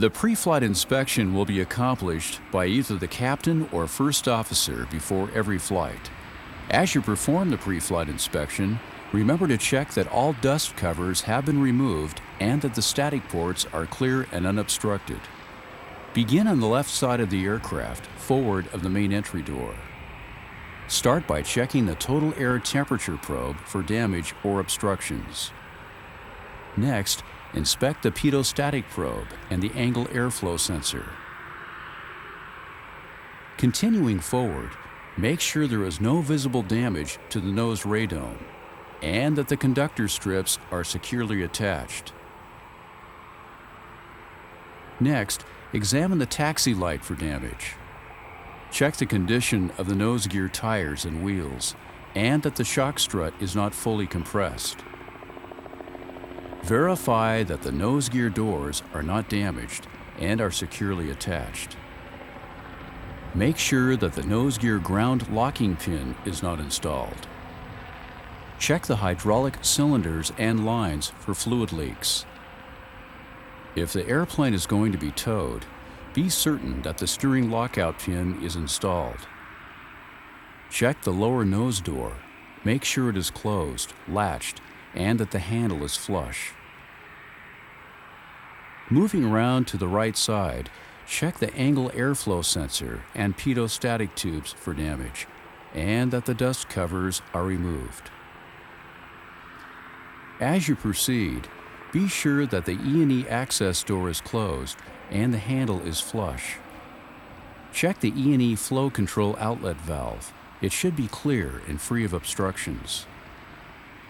The pre-flight inspection will be accomplished by either the captain or first officer before every flight. As you perform the pre-flight inspection, remember to check that all dust covers have been removed and that the static ports are clear and unobstructed. Begin on the left side of the aircraft, forward of the main entry door. Start by checking the total air temperature probe for damage or obstructions. Next, inspect the pitot-static probe and the angle airflow sensor. Continuing forward, make sure there is no visible damage to the nose radome and that the conductor strips are securely attached. Next, examine the taxi light for damage. Check the condition of the nose gear tires and wheels and that the shock strut is not fully compressed. Verify that the nose gear doors are not damaged and are securely attached. Make sure that the nose gear ground locking pin is not installed. Check the hydraulic cylinders and lines for fluid leaks. If the airplane is going to be towed, be certain that the steering lockout pin is installed. Check the lower nose door. Make sure it is closed, latched, and that the handle is flush. Moving around to the right side, check the angle airflow sensor and pitot-static tubes for damage, and that the dust covers are removed. As you proceed, be sure that the E&E access door is closed and the handle is flush. Check the E&E flow control outlet valve. It should be clear and free of obstructions.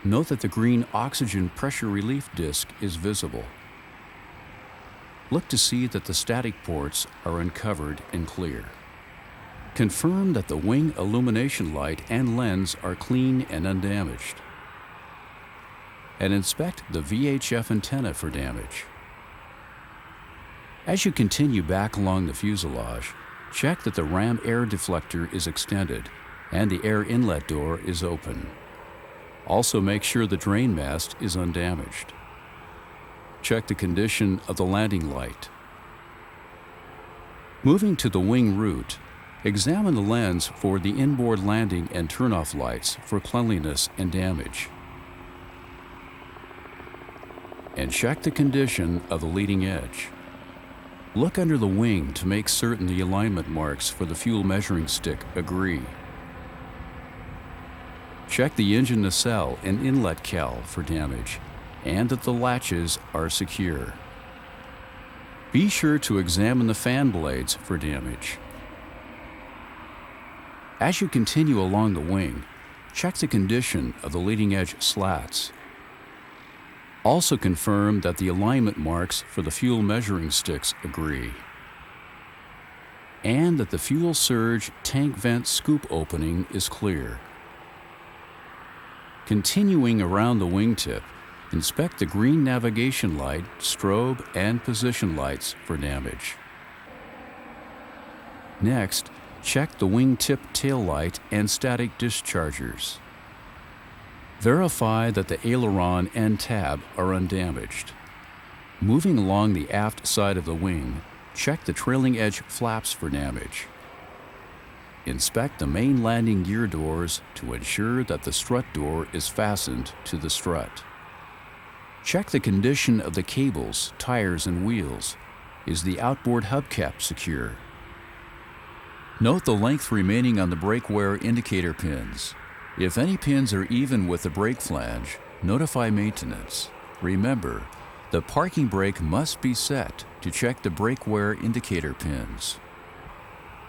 Note that the green oxygen pressure relief disc is visible. Look to see that the static ports are uncovered and clear. Confirm that the wing illumination light and lens are clean and undamaged. And inspect the VHF antenna for damage. As you continue back along the fuselage, check that the ram air deflector is extended and the air inlet door is open. Also make sure the drain mast is undamaged. Check the condition of the landing light. Moving to the wing route, examine the lens for the inboard landing and turnoff lights for cleanliness and damage. And check the condition of the leading edge. Look under the wing to make certain the alignment marks for the fuel measuring stick agree. Check the engine nacelle and inlet cowl for damage and that the latches are secure. Be sure to examine the fan blades for damage. As you continue along the wing, check the condition of the leading edge slats. Also confirm that the alignment marks for the fuel measuring sticks agree, and that the fuel surge tank vent scoop opening is clear. Continuing around the wingtip, inspect the green navigation light, strobe, and position lights for damage. Next, check the wingtip tail light and static dischargers. Verify that the aileron and tab are undamaged. Moving along the aft side of the wing, check the trailing edge flaps for damage. Inspect the main landing gear doors to ensure that the strut door is fastened to the strut. Check the condition of the cables, tires, and wheels. Is the outboard hubcap secure? Note the length remaining on the brake wear indicator pins. If any pins are even with the brake flange, notify maintenance. Remember, the parking brake must be set to check the brake wear indicator pins.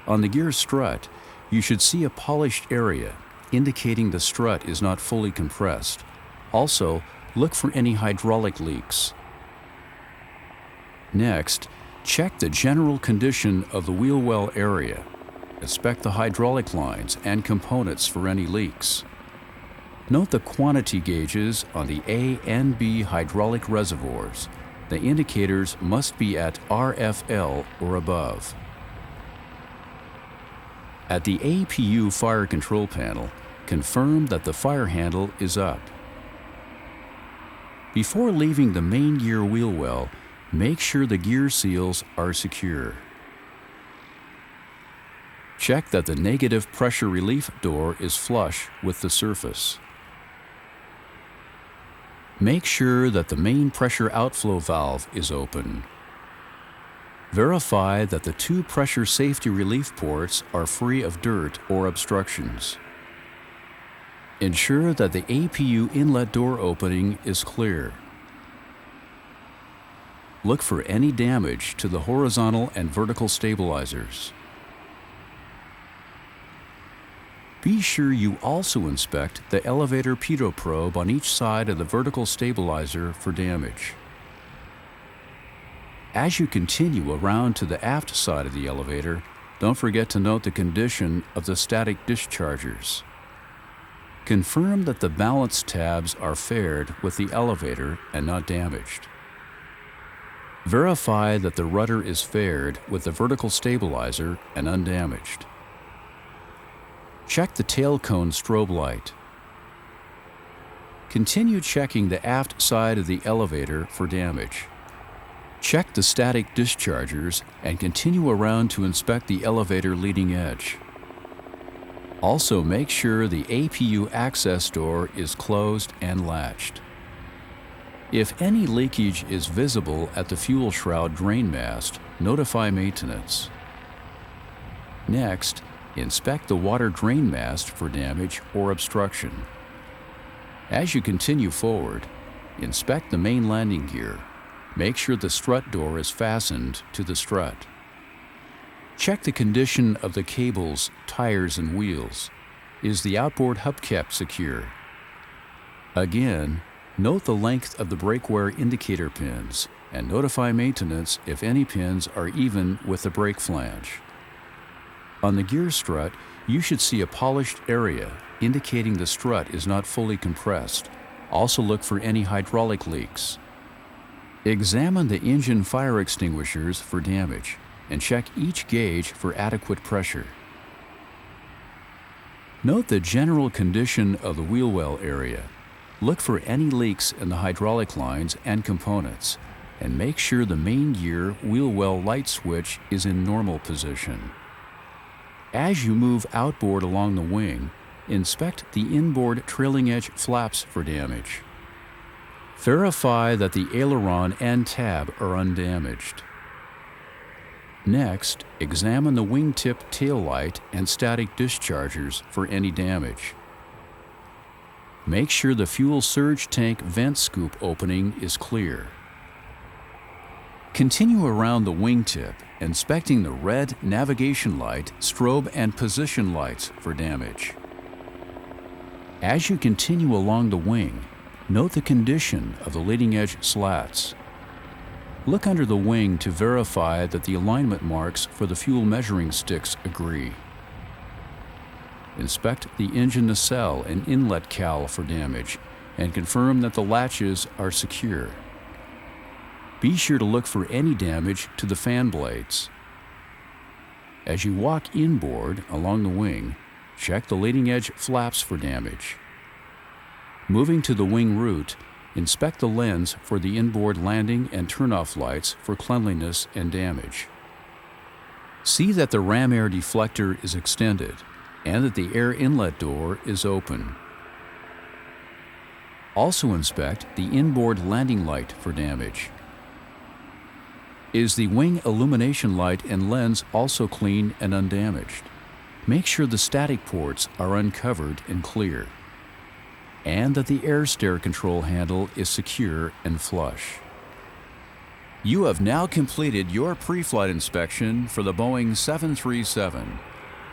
On the gear strut, you should see a polished area indicating the strut is not fully compressed. Also, look for any hydraulic leaks. Next, check the general condition of the wheel well area. Inspect the hydraulic lines and components for any leaks. Note the quantity gauges on the A and B hydraulic reservoirs. The indicators must be at RFL or above. At the APU fire control panel, confirm that the fire handle is up. Before leaving the main gear wheel well, make sure the gear seals are secure. Check that the negative pressure relief door is flush with the surface. Make sure that the main pressure outflow valve is open. Verify that the two pressure safety relief ports are free of dirt or obstructions. Ensure that the APU inlet door opening is clear. Look for any damage to the horizontal and vertical stabilizers. Be sure you also inspect the elevator pitot probe on each side of the vertical stabilizer for damage. As you continue around to the aft side of the elevator, don't forget to note the condition of the static dischargers. Confirm that the balance tabs are faired with the elevator and not damaged. Verify that the rudder is faired with the vertical stabilizer and undamaged. Check the tail cone strobe light. Continue checking the aft side of the elevator for damage. Check the static dischargers and continue around to inspect the elevator leading edge. Also, make sure the APU access door is closed and latched. If any leakage is visible at the fuel shroud drain mast, notify maintenance. Next, inspect the water drain mast for damage or obstruction. As you continue forward, inspect the main landing gear. Make sure the strut door is fastened to the strut. Check the condition of the cables, tires, and wheels. Is the outboard hubcap secure? Again, note the length of the brake wear indicator pins and notify maintenance if any pins are even with the brake flange. On the gear strut, you should see a polished area indicating the strut is not fully compressed. Also look for any hydraulic leaks. Examine the engine fire extinguishers for damage and check each gauge for adequate pressure. Note the general condition of the wheel well area. Look for any leaks in the hydraulic lines and components, and make sure the main gear wheel well light switch is in normal position. As you move outboard along the wing, inspect the inboard trailing edge flaps for damage. Verify that the aileron and tab are undamaged. Next, examine the wingtip tail light and static dischargers for any damage. Make sure the fuel surge tank vent scoop opening is clear. Continue around the wingtip, inspecting the red navigation light, strobe, and position lights for damage. As you continue along the wing, note the condition of the leading edge slats. Look under the wing to verify that the alignment marks for the fuel measuring sticks agree. Inspect the engine nacelle and inlet cowl for damage and confirm that the latches are secure. Be sure to look for any damage to the fan blades. As you walk inboard along the wing, check the leading edge flaps for damage. Moving to the wing root, inspect the lens for the inboard landing and turnoff lights for cleanliness and damage. See that the ram air deflector is extended and that the air inlet door is open. Also inspect the inboard landing light for damage. Is the wing illumination light and lens also clean and undamaged? Make sure the static ports are uncovered and clear, and that the air stair control handle is secure and flush. You have now completed your pre-flight inspection for the Boeing 737.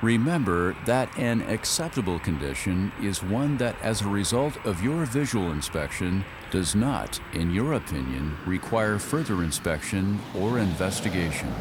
Remember that an acceptable condition is one that, as a result of your visual inspection, does not, in your opinion, require further inspection or investigation.